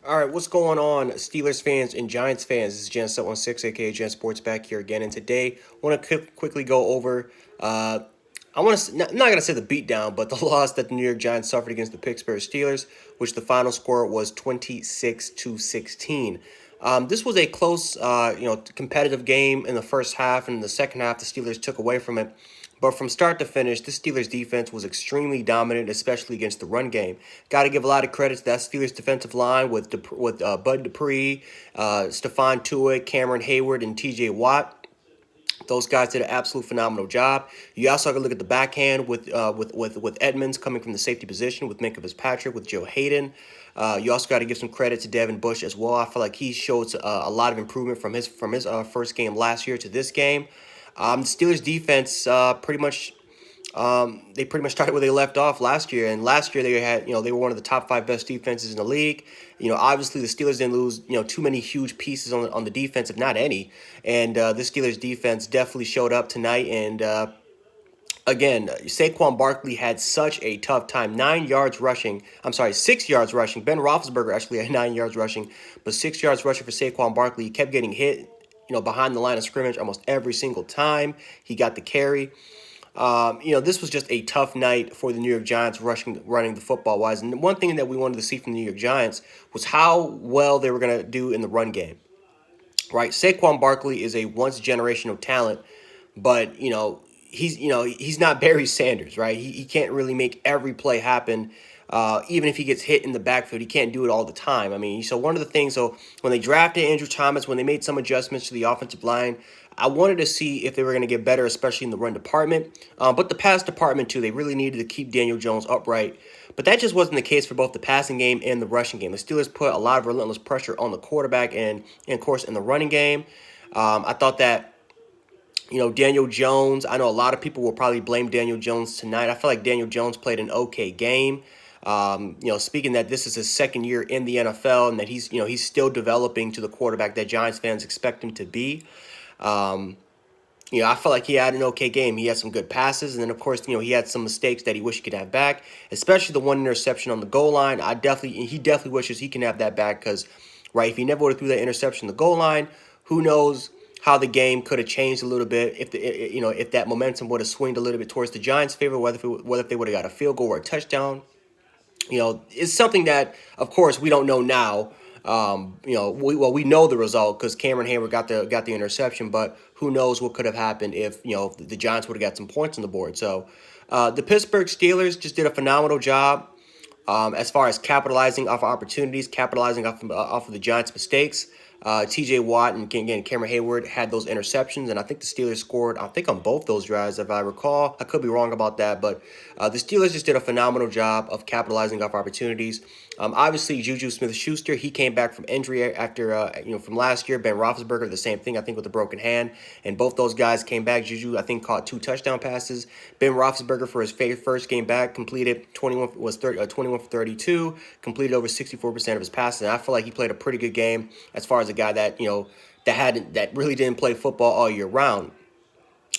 All right, what's going on, Steelers fans and Giants fans? This is Gen716, aka Gen Sports, back here again. And today, I want to quickly go over. I want to not going to say the beatdown, but the loss that the New York Giants suffered against the Pittsburgh Steelers, which the final score was 26-16. This was a close, competitive game in the first half, and in the second half, the Steelers took away from it. But from start to finish, the Steelers defense was extremely dominant, especially against the run game. Got to give a lot of credit to that Steelers defensive line with Bud Dupree, Stephon Tuitt, Cameron Hayward, and T.J. Watt. Those guys did an absolute phenomenal job. You also have to look at the backhand with Edmonds coming from the safety position, with Minkah Fitzpatrick, with Joe Hayden. You also got to give some credit to Devin Bush as well. I feel like he showed a lot of improvement from his first game last year to this game. The Steelers defense they pretty much started where they left off last year. And last year they were one of the top five best defenses in the league. Obviously the Steelers didn't lose too many huge pieces on the defense, if not any. And the Steelers defense definitely showed up tonight. And again, Saquon Barkley had such a tough time. 9 yards rushing. I'm sorry, 6 yards rushing. Ben Roethlisberger actually had 9 yards rushing, but 6 yards rushing for Saquon Barkley. He kept getting hit, behind the line of scrimmage almost every single time he got the carry. This was just a tough night for the New York Giants running the football wise. And one thing that we wanted to see from the New York Giants was how well they were going to do in the run game. Right, Saquon Barkley is a once generational talent, but he's not Barry Sanders, right? He can't really make every play happen. Even if he gets hit in the backfield, he can't do it all the time. I mean, so one of the things, so when they drafted Andrew Thomas, when they made some adjustments to the offensive line, I wanted to see if they were going to get better, especially in the run department. But the pass department, too, they really needed to keep Daniel Jones upright. But that just wasn't the case for both the passing game and the rushing game. The Steelers put a lot of relentless pressure on the quarterback and of course, in the running game. I thought that Daniel Jones, I know a lot of people will probably blame Daniel Jones tonight. I feel like Daniel Jones played an okay game. Speaking that this is his second year in the NFL and that he's still developing to the quarterback that Giants fans expect him to be. Um, I felt like he had an okay game. He had some good passes, and then of course, he had some mistakes that he wished he could have back, especially the one interception on the goal line. He definitely wishes he can have that back because, right, if he never would have threw that interception on the goal line, who knows how the game could have changed a little bit if that momentum would have swung a little bit towards the Giants' favor, whether if they would have got a field goal or a touchdown. It's something that, of course, we don't know now. We know the result because Cameron Hayward got the interception, but who knows what could have happened if the Giants would have got some points on the board. So the Pittsburgh Steelers just did a phenomenal job as far as capitalizing off opportunities, capitalizing off of the Giants' mistakes. T.J. Watt and again Cameron Hayward had those interceptions, and I think the Steelers scored. I think on both those drives, if I recall. I could be wrong about that, but the Steelers just did a phenomenal job of capitalizing off opportunities. Obviously, Juju Smith-Schuster, he came back from injury after from last year. Ben Roethlisberger, the same thing, I think, with a broken hand, and both those guys came back. Juju, I think, caught 2 touchdown passes. Ben Roethlisberger, for his first game back, completed 21 for 32, completed over 64% of his passes. And I feel like he played a pretty good game as far as a guy that that really didn't play football all year round.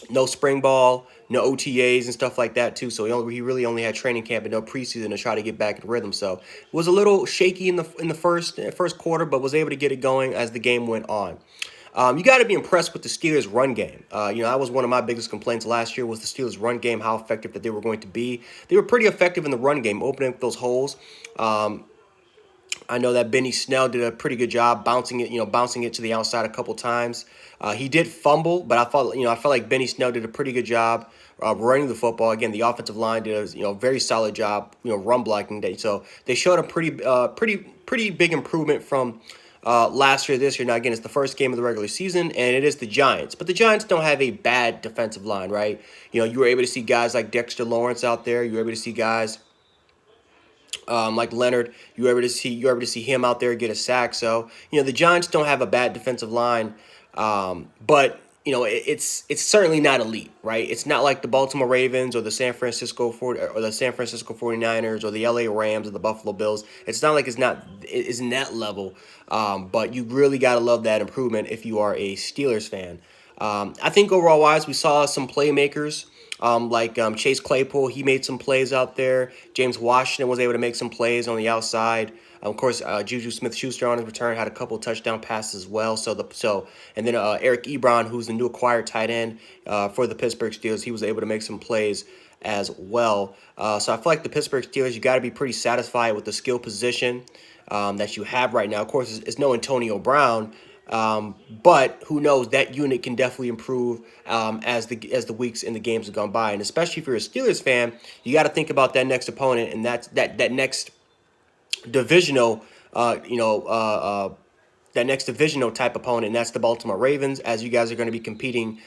No spring ball, no OTAs and stuff like that too. So he really only had training camp and no preseason to try to get back in rhythm. So it was a little shaky in the first quarter, but was able to get it going as the game went on. You got to be impressed with the Steelers' run game. That was one of my biggest complaints last year was the Steelers' run game, how effective that they were going to be. They were pretty effective in the run game, opening up those holes. I know that Benny Snell did a pretty good job bouncing it to the outside a couple times. He did fumble, but I felt like Benny Snell did a pretty good job running the football. Again, the offensive line did a very solid job, run blocking. So they showed a pretty big improvement from last year, this year. Now, again, it's the first game of the regular season, and it is the Giants. But the Giants don't have a bad defensive line, right? You were able to see guys like Dexter Lawrence out there. You were able to see guys like Leonard. You were able to see him out there get a sack. So the Giants don't have a bad defensive line, but it's certainly not elite, right? It's not like the Baltimore Ravens or the San Francisco 49ers or the LA Rams or the Buffalo Bills. It's not like it's in that level, but you really got to love that improvement if you are a Steelers fan. I think overall wise, we saw some playmakers. Chase Claypool, he made some plays out there. James Washington was able to make some plays on the outside. Of course, Juju Smith-Schuster on his return had a couple touchdown passes as well. And then Eric Ebron, who's the new acquired tight end for the Pittsburgh Steelers, he was able to make some plays as well. So I feel like the Pittsburgh Steelers, you got to be pretty satisfied with the skill position that you have right now. Of course, it's no Antonio Brown, but who knows? That unit can definitely improve as the weeks and the games have gone by, and especially if you're a Steelers fan, you got to think about that next opponent, and that next divisional, that next divisional type opponent, and that's the Baltimore Ravens, as you guys are going to be competing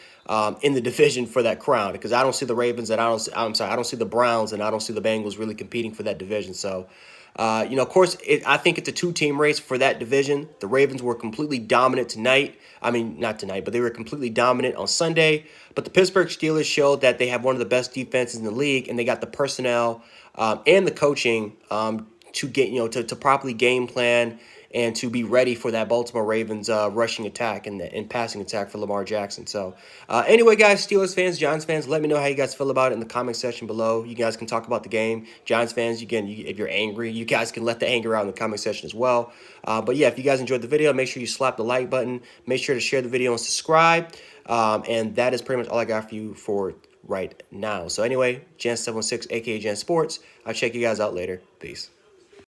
in the division for that crown. Because I don't see the Ravens, and I don't see the Browns, and I don't see the Bengals really competing for that division. So, of course, I think it's a two-team race for that division. The Ravens were completely dominant tonight. I mean, not tonight, but they were completely dominant on Sunday. But the Pittsburgh Steelers showed that they have one of the best defenses in the league, and they got the personnel and the coaching to get to properly game plan and to be ready for that Baltimore Ravens rushing attack and passing attack for Lamar Jackson. So anyway, guys, Steelers fans, Giants fans, let me know how you guys feel about it in the comment section below. You guys can talk about the game. Giants fans, if you're angry, you guys can let the anger out in the comment section as well. But yeah, if you guys enjoyed the video, make sure you slap the like button. Make sure to share the video and subscribe. And that is pretty much all I got for you for right now. So anyway, Jan716, aka Jan Sports. I'll check you guys out later. Peace.